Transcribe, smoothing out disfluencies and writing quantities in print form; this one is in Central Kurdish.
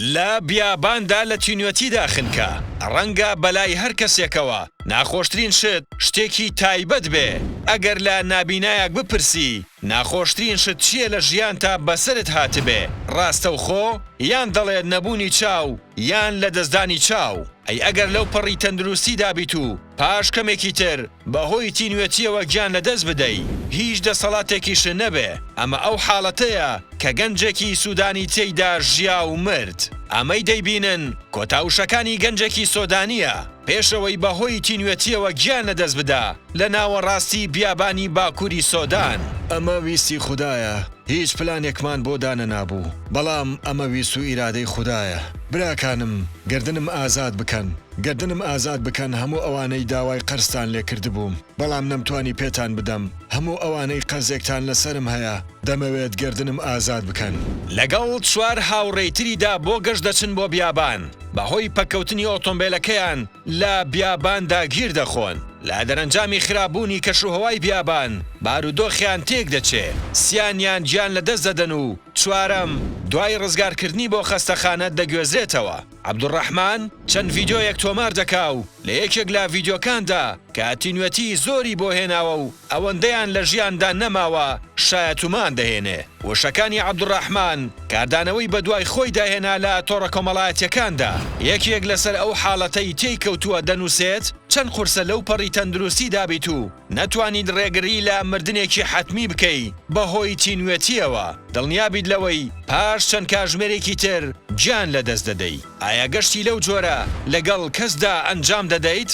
لە بیاباندا لە تینوەتیدا خنکە ڕەنگە بەلای هەر کەسێکەوە ناخۆشترین شت شتێکی تایبەت بێ ئەگەر لە نابینایەک بپرسی ناخۆشترین شت چییە لە ژیانتا بەسرت هاتبێ ڕاستەوخۆ یان دەڵێت نەبوونی چاو یان لە دەستدانی چاو ئەی ئەگەر لەو پەڕی تەندروستی بیت و پاش کەمێکی تر بەهۆی تینوێتیەوە گیان لەدەست بدەی هیچ دەسەڵاتێکیش نەبێ ئەمە ئەو حاڵەتەیە کە گەنجێکی سوودانی تێیدا ژیا و مرد ئەمەی دەیبینن کۆتاوشەکانی گەنجێکی سۆدانیە پێشەوەی بەهۆی تینوێتیەوە گیان لەدەست بدا لە ناوەڕاستی بیابانی باکووری سۆدان. ئەمە ویستی خوددایە هیچ پلانێکمان بۆ دانە نابوو بەڵام ئەمە ویست و ئیرادەی خوددایە. براکانم گردنم ئازاد بکەن گردنم ئازاد بکەن هەموو ئەوانەی داوای قەرزتان لێ کردبووم بەڵام نەمتوانی پێتان بدەم هەموو ئەوانەی قەرزێکتان لەسرم هەیە دەمەوێت گردنم ئازاد بکەن. لەگەڵ چوار هاوڕێیتریدا بۆ گەشت دەچن بۆ بیابان بەهۆی پەکەوتنی ئۆتۆمبیلەکەیان لە بیاباندا گیر دەخۆن لە دەرەنجامی خراببوونی کەشوهەوای بیابان بارودۆخیان تێک دەچێ سیانیان گیان لەدەست دەدەن و چوارەم دوای ڕزگارکردنی بۆ خەستەخانە دەگوێزرێتەوە. عەبدوڕەحمان چەند ڤیدۆیەک تۆمار دەکا و لە یەکێک لە ڤیدۆکاندا کە تینوێتی زۆری بۆ هێناوە و ئەوەندەیان لە ژیاندا نەماوە شایەتومان دەهێنێ. وشەکانی عەبدوڕەحمان کاردانەوەی بە دوای خۆی داهێنا لە تۆڕە کۆمەڵایەتیەکاندا یەکێک لەسەر ئەو حاڵەتەی تێی کەوتووە دەنووسێت چەند قورسە لەو پەڕی تەندروستی دابیت و نەتوانید ڕێگری لە مردنێکی حەتمی بکەی بەهۆی تینوێتیەوە دڵنیابیت لەوەی پاش چەند کاتژمێرێکی تر گیان لەدەست دەدەی. ئایا گەشتی لەو جۆرە لەگەڵ کەسدا ئەنجام دەدەیت؟